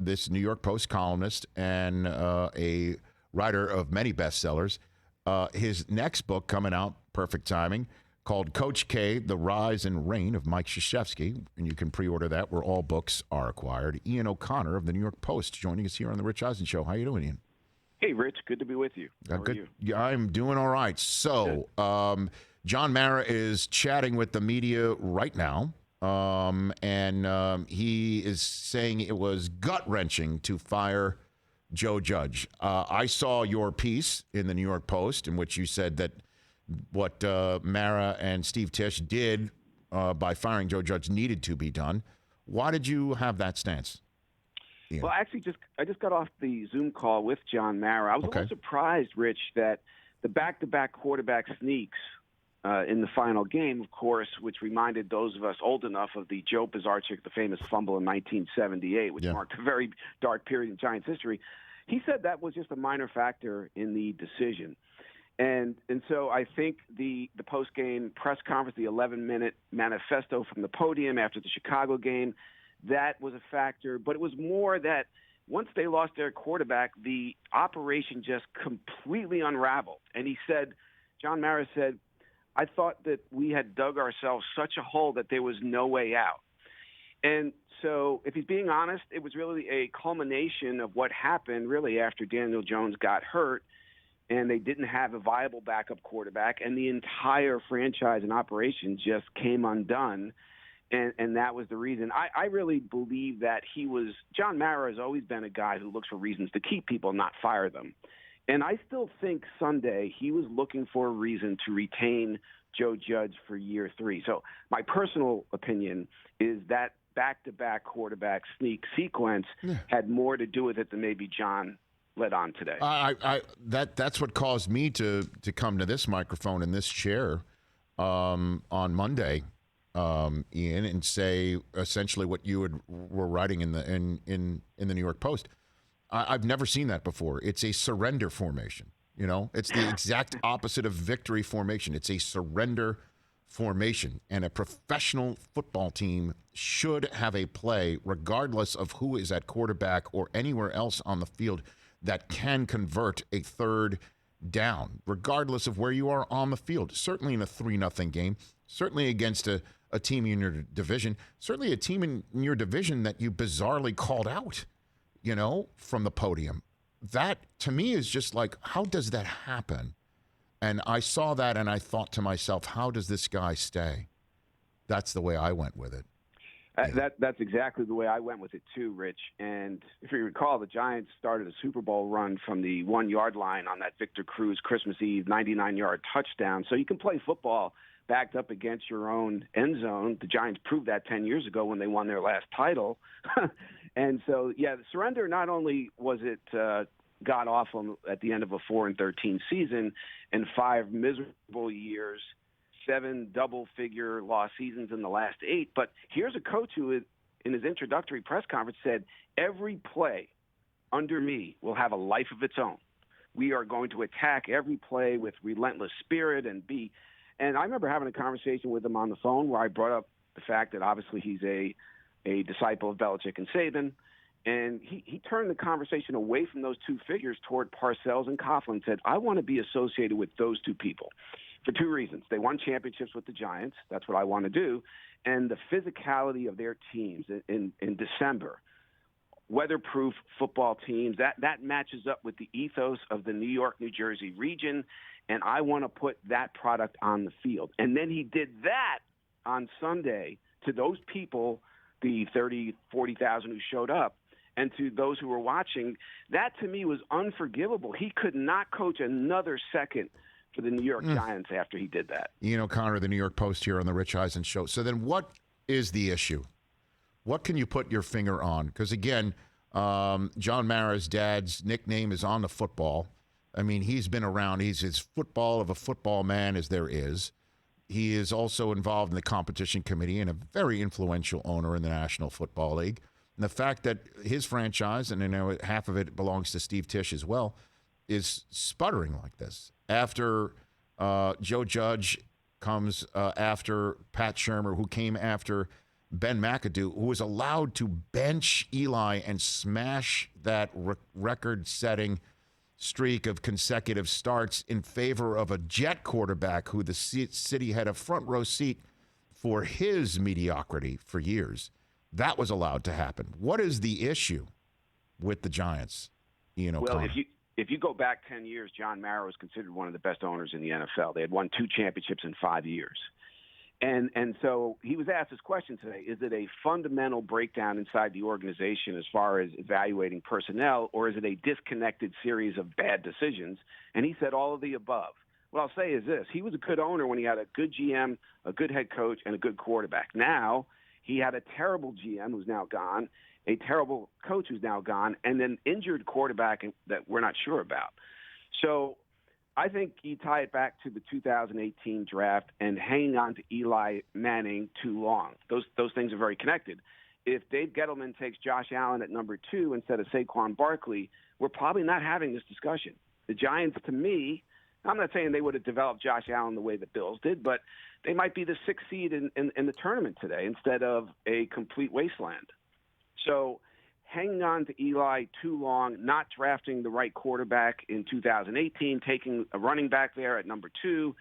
this New York Post columnist and a writer of many bestsellers. His next book coming out, perfect timing, called Coach K, The Rise and Reign of Mike Krzyzewski. And you can pre-order that where all books are acquired. Ian O'Connor of the New York Post joining us here on The Rich Eisen Show. How you doing, Ian? Hey, Rich. Good to be with you. How are you? Yeah, I'm doing all right. So John Mara is chatting with the media right now. He is saying it was gut-wrenching to fire Joe Judge. I saw your piece in the New York Post in which you said that what Mara and Steve Tisch did by firing Joe Judge needed to be done. Why did you have that stance? Ian? Well, actually, I just got off the Zoom call with John Mara. I was a little surprised, Rich, that the back-to-back quarterback sneaks in the final game, of course, which reminded those of us old enough of the Joe Pisarcik, the famous fumble in 1978, which marked a very dark period in Giants history. He said that was just a minor factor in the decision. And so I think the post-game press conference, the 11-minute manifesto from the podium after the Chicago game, that was a factor. But it was more that once they lost their quarterback, the operation just completely unraveled. And he said, John Mara said, I thought that we had dug ourselves such a hole that there was no way out. And so if he's being honest, it was really a culmination of what happened really after Daniel Jones got hurt and they didn't have a viable backup quarterback, and the entire franchise and operation just came undone. And that was the reason. I really believe that John Mara has always been a guy who looks for reasons to keep people, not fire them. And I still think Sunday he was looking for a reason to retain Joe Judge for year 3. So my personal opinion is that back-to-back quarterback sneak sequence had more to do with it than maybe John led on today. That's what caused me to come to this microphone in this chair on Monday, Ian, and say essentially what you were writing in the New York Post. I've never seen that before. It's a surrender formation. You know, it's the exact opposite of victory formation. It's a surrender formation, and a professional football team should have a play, regardless of who is at quarterback or anywhere else on the field, that can convert a third down, regardless of where you are on the field. Certainly in a 3-0 game, certainly against a team in your division, certainly a team in your division that you bizarrely called out, you know, from the podium. That, to me, is just like, how does that happen? And I saw that and I thought to myself, how does this guy stay? That's the way I went with it. That's exactly the way I went with it too, Rich. And if you recall, the Giants started a Super Bowl run from the 1-yard line on that Victor Cruz Christmas Eve 99-yard touchdown. So you can play football backed up against your own end zone. The Giants proved that 10 years ago when they won their last title. And so, yeah, the surrender, not only was it god awful at the end of a 4-13 season and 5 miserable years, 7 double-figure loss seasons in the last 8. But here's a coach who, in his introductory press conference, said, every play under me will have a life of its own. We are going to attack every play with relentless spirit and be. And I remember having a conversation with him on the phone where I brought up the fact that obviously he's a disciple of Belichick and Saban. And he turned the conversation away from those two figures toward Parcells and Coughlin and said, I want to be associated with those two people. For 2 reasons. They won championships with the Giants. That's what I want to do. And the physicality of their teams in December, weatherproof football teams, that matches up with the ethos of the New York, New Jersey region. And I want to put that product on the field. And then he did that on Sunday to those people, the 30, 40,000 who showed up, and to those who were watching. That, to me, was unforgivable. He could not coach another second for the New York Giants after he did that. Ian O'Connor, the New York Post here on the Rich Eisen Show. So then what is the issue? What can you put your finger on? Because, again, John Mara's dad's nickname is on the football. I mean, he's been around. He's as football of a football man as there is. He is also involved in the competition committee and a very influential owner in the National Football League. And the fact that his franchise, and I know half of it belongs to Steve Tisch as well, is sputtering like this. After Joe Judge comes after Pat Shurmur, who came after Ben McAdoo, who was allowed to bench Eli and smash that record-setting streak of consecutive starts in favor of a Jet quarterback who the city had a front row seat for his mediocrity for years. That was allowed to happen. What is the issue with the Giants, Ian O'Connor? Well, if you go back 10 years, John Mara was considered one of the best owners in the NFL. They had won 2 championships in 5 years. And so he was asked this question today: is it a fundamental breakdown inside the organization as far as evaluating personnel, or is it a disconnected series of bad decisions? And he said all of the above. What I'll say is this: he was a good owner when he had a good GM, a good head coach, and a good quarterback. Now he had a terrible GM who's now gone, a terrible coach who's now gone, and an injured quarterback that we're not sure about. So I think you tie it back to the 2018 draft and hanging on to Eli Manning too long. Those things are very connected. If Dave Gettleman takes Josh Allen at number 2 instead of Saquon Barkley, we're probably not having this discussion. The Giants, to me, I'm not saying they would have developed Josh Allen the way the Bills did, but they might be the 6th seed in the tournament today instead of a complete wasteland. So hanging on to Eli too long, not drafting the right quarterback in 2018, taking a running back there at number 2,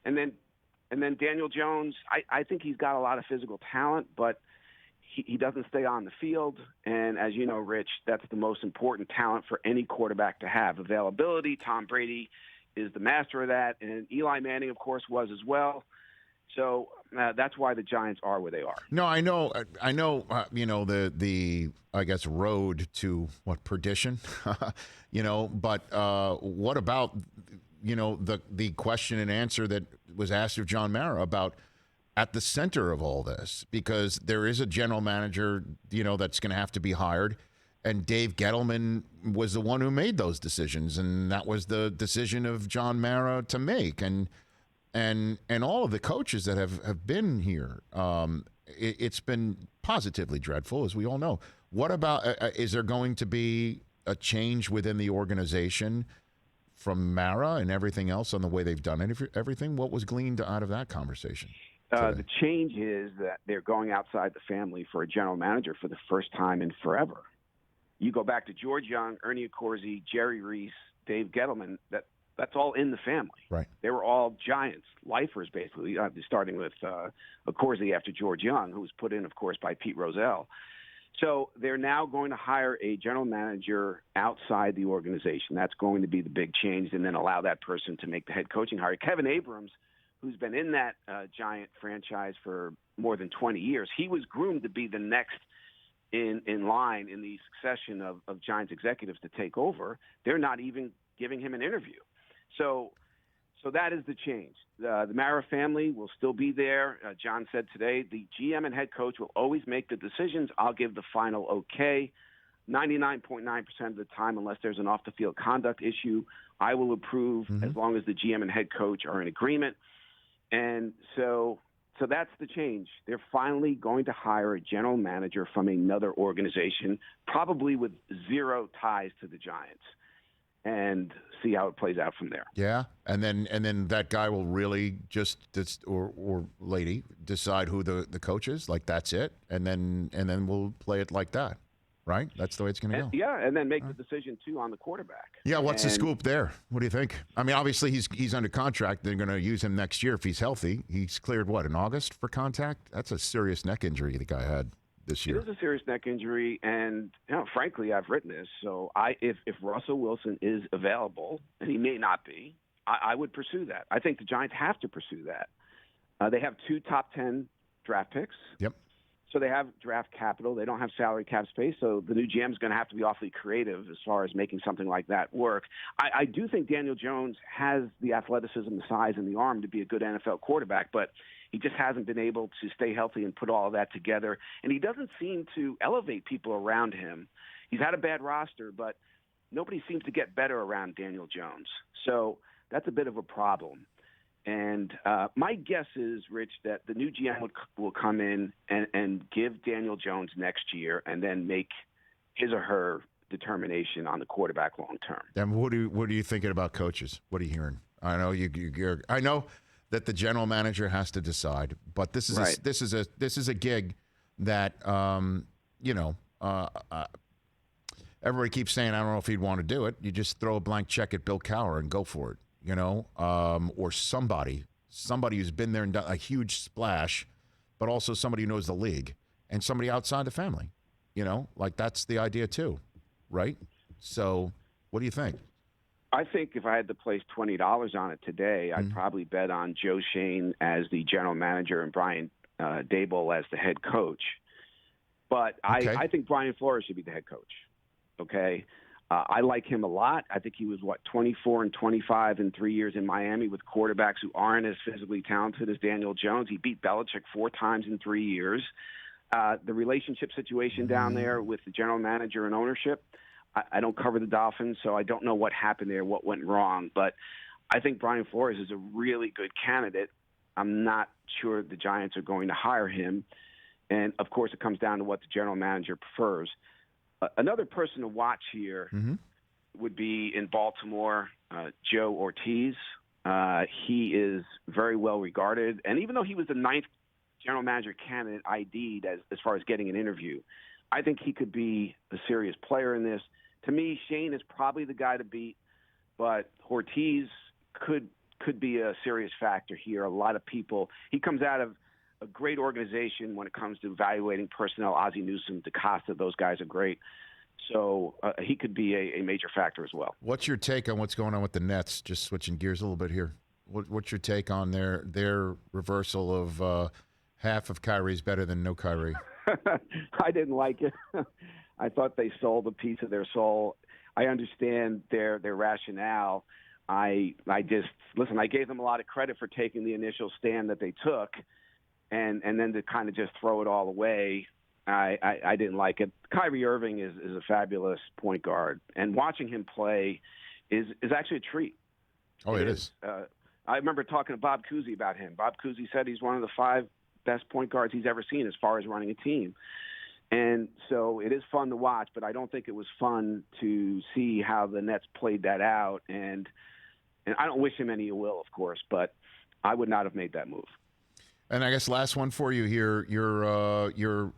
and then Daniel Jones, I think he's got a lot of physical talent, but he doesn't stay on the field. And as you know, Rich, that's the most important talent for any quarterback to have. Availability. Tom Brady is the master of that, and Eli Manning, of course, was as well. So that's why the Giants are where they are. No, I know. The I guess road to perdition. But what about the question and answer that was asked of John Mara about at the center of all this, because there is a general manager that's going to have to be hired. And Dave Gettleman was the one who made those decisions, and that was the decision of John Mara to make. And all of the coaches that have been here, it's been positively dreadful, as we all know. What about, is there going to be a change within the organization from Mara and everything else on the way they've done everything? What was gleaned out of that conversation? The change is that they're going outside the family for a general manager for the first time in forever. You go back to George Young, Ernie Accorsi, Jerry Reese, Dave Gettleman, that's all in the family. Right. They were all Giants, lifers, basically, starting with Accorsi after George Young, who was put in, of course, by Pete Rozelle. So they're now going to hire a general manager outside the organization. That's going to be the big change, and then allow that person to make the head coaching hire. Kevin Abrams, who's been in that Giant franchise for more than 20 years, he was groomed to be the next in line in the succession of Giants executives to take over. They're not even giving him an interview. So that is the change. The Mara family will still be there. John said today the GM and head coach will always make the decisions. I'll give the final okay. 99.9% of the time, unless there's an off-the-field conduct issue, I will approve as long as the GM and head coach are in agreement. And so that's the change. They're finally going to hire a general manager from another organization, probably with zero ties to the Giants, and see how it plays out from there. Yeah, and then that guy will really or lady decide who the coach is. Like, that's it, and then we'll play it like that, right? That's the way it's going to go. Yeah, and then make the decision too on the quarterback. Yeah, what's the scoop there? What do you think? I mean, obviously he's under contract. They're going to use him next year if he's healthy. He's cleared in August for contact. That's a serious neck injury the guy had this year. It is a serious neck injury, and frankly, I've written this. So if Russell Wilson is available, and he may not be, I would pursue that. I think the Giants have to pursue that. They have 2 top 10 draft picks. Yep. So they have draft capital. They don't have salary cap space. So the new GM is going to have to be awfully creative as far as making something like that work. I do think Daniel Jones has the athleticism, the size, and the arm to be a good NFL quarterback, but he just hasn't been able to stay healthy and put all of that together. And he doesn't seem to elevate people around him. He's had a bad roster, but nobody seems to get better around Daniel Jones. So that's a bit of a problem. And my guess is, Rich, that the new GM will come in and give Daniel Jones next year, and then make his or her determination on the quarterback long term. Then what are you thinking about coaches? What are you hearing? I know I know that the general manager has to decide, but this is right. this is a gig that, everybody keeps saying, I don't know if he'd want to do it. You just throw a blank check at Bill Cowher and go for it, or somebody who's been there and done a huge splash, but also somebody who knows the league and somebody outside the family, that's the idea too, right? So what do you think? I think if I had to place $20 on it today, I'd probably bet on Joe Shane as the general manager and Brian Daboll as the head coach. But Okay. I think Brian Flores should be the head coach. Okay. I like him a lot. I think he was 24 and 25 in 3 years in Miami with quarterbacks who aren't as physically talented as Daniel Jones. He beat Belichick 4 times in 3 years. The relationship situation down there with the general manager and ownership, I don't cover the Dolphins, so I don't know what happened there, what went wrong. But I think Brian Flores is a really good candidate. I'm not sure the Giants are going to hire him. And, of course, it comes down to what the general manager prefers. Another person to watch here would be in Baltimore, Joe Ortiz. He is very well regarded. And even though he was the 9th general manager candidate ID'd as far as getting an interview, I think he could be a serious player in this. To me, Shane is probably the guy to beat, but Ortiz could be a serious factor here. A lot of people – he comes out of a great organization when it comes to evaluating personnel. Ozzie Newsome, DeCosta, those guys are great. So he could be a major factor as well. What's your take on what's going on with the Nets? Just switching gears a little bit here. What's your take on their reversal of half of Kyrie's better than no Kyrie? I didn't like it. I thought they sold a piece of their soul. I understand their rationale. I gave them a lot of credit for taking the initial stand that they took, and then to kind of just throw it all away. I didn't like it. Kyrie Irving is a fabulous point guard, and watching him play is actually a treat. Oh, it is. I remember talking to Bob Cousy about him. Bob Cousy said he's one of the 5 best point guards he's ever seen as far as running a team. And so it is fun to watch, but I don't think it was fun to see how the Nets played that out. And I don't wish him any ill will, of course, but I would not have made that move. And I guess last one for you here. Your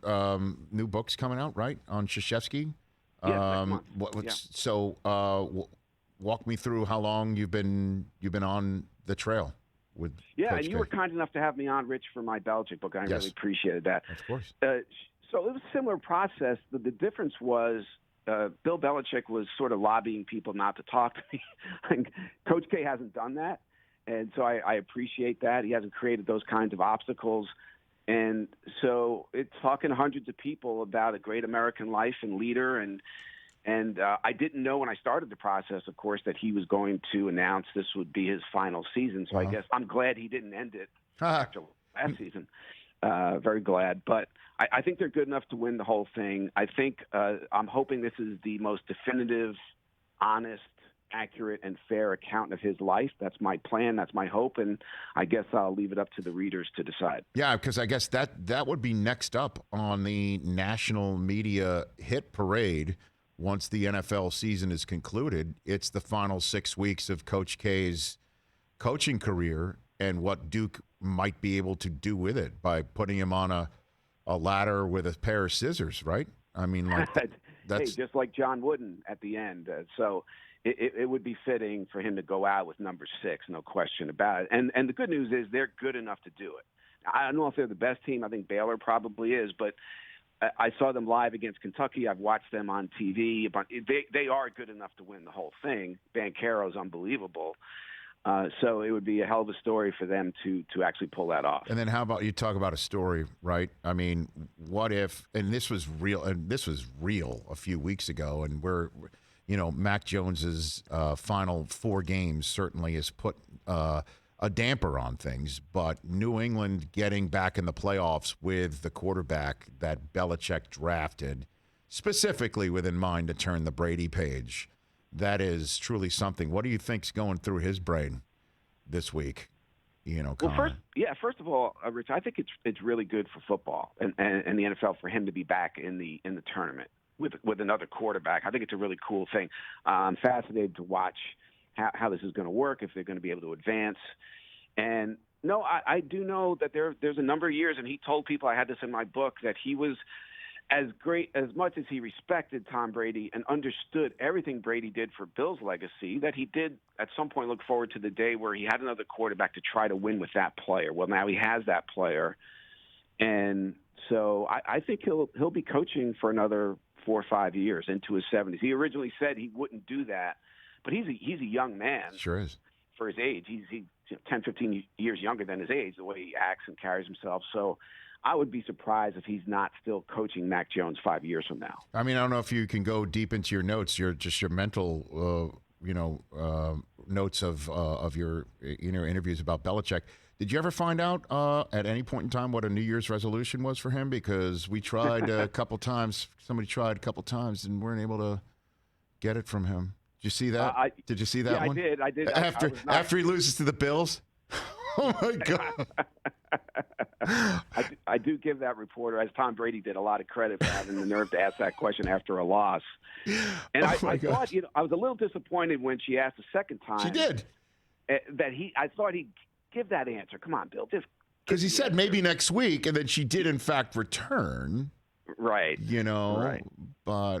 new book's coming out, right, on Krzyzewski? Yeah, next month. So walk me through how long you've been on the trail with Coach and you were kind enough to have me on, Rich, for my Belichick book. I really appreciated that. Of course. So it was a similar process. The difference was Bill Belichick was sort of lobbying people not to talk to me. Coach K hasn't done that. And so I appreciate that. He hasn't created those kinds of obstacles. And so it's talking to hundreds of people about a great American life and leader. And I didn't know when I started the process, of course, that he was going to announce this would be his final season. So I guess I'm glad he didn't end it after last season. Very glad. But I think they're good enough to win the whole thing. I think I'm hoping this is the most definitive, honest, accurate, and fair account of his life. That's my plan. That's my hope. And I guess I'll leave it up to the readers to decide. Yeah, because I guess that would be next up on the national media hit parade. Once the NFL season is concluded, it's the final 6 weeks of Coach K's coaching career and what Duke might be able to do with it by putting him on a ladder with a pair of scissors, right? I mean, like that's hey, just like John Wooden at the end. So it would be fitting for him to go out with number 6, no question about it. And the good news is they're good enough to do it. I don't know if they're the best team. I think Baylor probably is, but I saw them live against Kentucky. I've watched them on TV. But they are good enough to win the whole thing. Banchero's unbelievable. So it would be a hell of a story for them to actually pull that off. And then how about you talk about a story, right? I mean, what if, and this was real a few weeks ago, and Mac Jones's final 4 games certainly has put a damper on things, but New England getting back in the playoffs with the quarterback that Belichick drafted, specifically with in mind to turn the Brady page, that is truly something. What do you think's going through his brain this week? Well, first of all, Rich, I think it's really good for football and the NFL for him to be back in the tournament with another quarterback. I think it's a really cool thing. I'm fascinated to watch how this is going to work, if they're going to be able to advance. And No, I do know that there's a number of years, and he told people, I had this in my book, that he was as much as he respected Tom Brady and understood everything Brady did for Bill's legacy, that he did at some point look forward to the day where he had another quarterback to try to win with that player. Well, now he has that player, and so I think he'll be coaching for another 4 or 5 years into his 70s. He originally said he wouldn't do that, but he's a young man. Sure is. For his age. He's 10, 15 years younger than his age, the way he acts and carries himself. So I would be surprised if he's not still coaching Mac Jones 5 years from now. I mean, I don't know if you can go deep into your notes, your mental, notes of your interviews about Belichick. Did you ever find out at any point in time what a New Year's resolution was for him? Because we tried a couple times. Somebody tried a couple times and weren't able to get it from him. Did you see that? Did you see that one? I did. After he loses to the Bills? Oh, my God. I do give that reporter, as Tom Brady did, a lot of credit for having the nerve to ask that question after a loss. And I thought, I was a little disappointed when she asked the second time. She did. I thought he'd give that answer. Come on, Bill. Because he said maybe next week, and then she did, in fact, return. Right. Right. But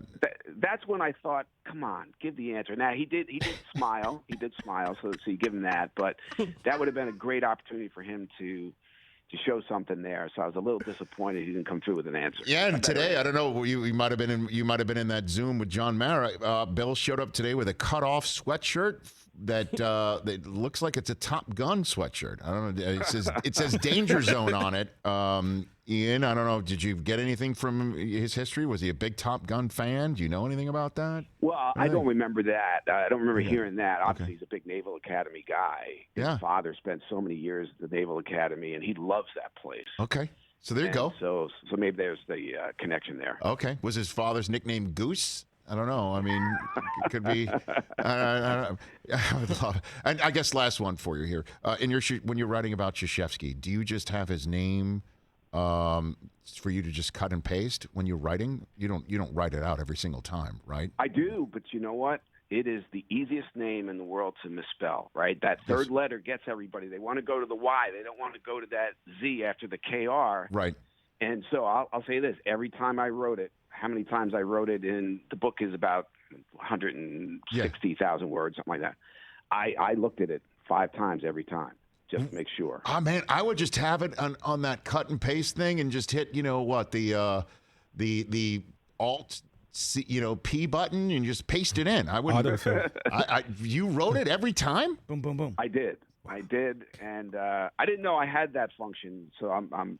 that's when I thought, come on, give the answer. Now, he did smile. He did smile, so you give him that. But that would have been a great opportunity for him to show something there. So I was a little disappointed he didn't come through with an answer. Yeah, and today, I don't know, you might have been in that Zoom with John Mara. Bill showed up today with a cut-off sweatshirt that looks like it's a Top Gun sweatshirt. I don't know. It says Danger Zone on it. Ian, I don't know. Did you get anything from his history? Was he a big Top Gun fan? Do you know anything about that? Well, I don't remember that. I don't remember hearing that. Obviously, he's a big Naval Academy guy. His father spent so many years at the Naval Academy, and he loves that place. Okay. So there you go. So maybe there's the connection there. Okay. Was his father's nickname Goose? I don't know. I mean, it could be. I would love it. And I guess last one for you here. When you're writing about Krzyzewski, do you just have his name for you to just cut and paste when you're writing? You don't write it out every single time, right? I do, but you know what? It is the easiest name in the world to misspell, right? That third letter gets everybody. They want to go to the Y. They don't want to go to that Z after the KR. Right. And so I'll say this. Every time I wrote it, how many times I wrote it in the book is about 160,000 words, something like that. I looked at it 5 times every time just to make sure. Oh, man, I would just have it on that cut and paste thing and just hit, the Alt P button and just paste it in. I wouldn't. You wrote it every time? Boom, boom, boom. I did, and I didn't know I had that function. So I'm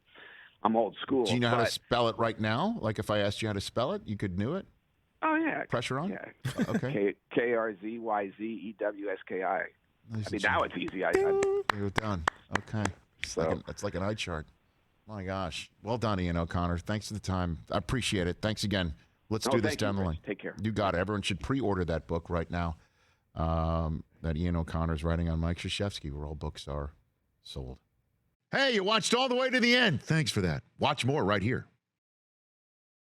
old school. Do you know how to spell it right now? Like if I asked you how to spell it, you could do it? Oh, yeah. Pressure on? Yeah. Okay. KRZYZEWSKI. I mean, now it's easy. You're done. Okay. It's like an eye chart. My gosh. Well done, Ian O'Connor. Thanks for the time. I appreciate it. Thanks again. Let's do this down the line. Take care. You got it. Everyone should pre-order that book right now that Ian O'Connor's writing on Mike Krzyzewski, where all books are sold. Hey, you watched all the way to the end. Thanks for that. Watch more right here.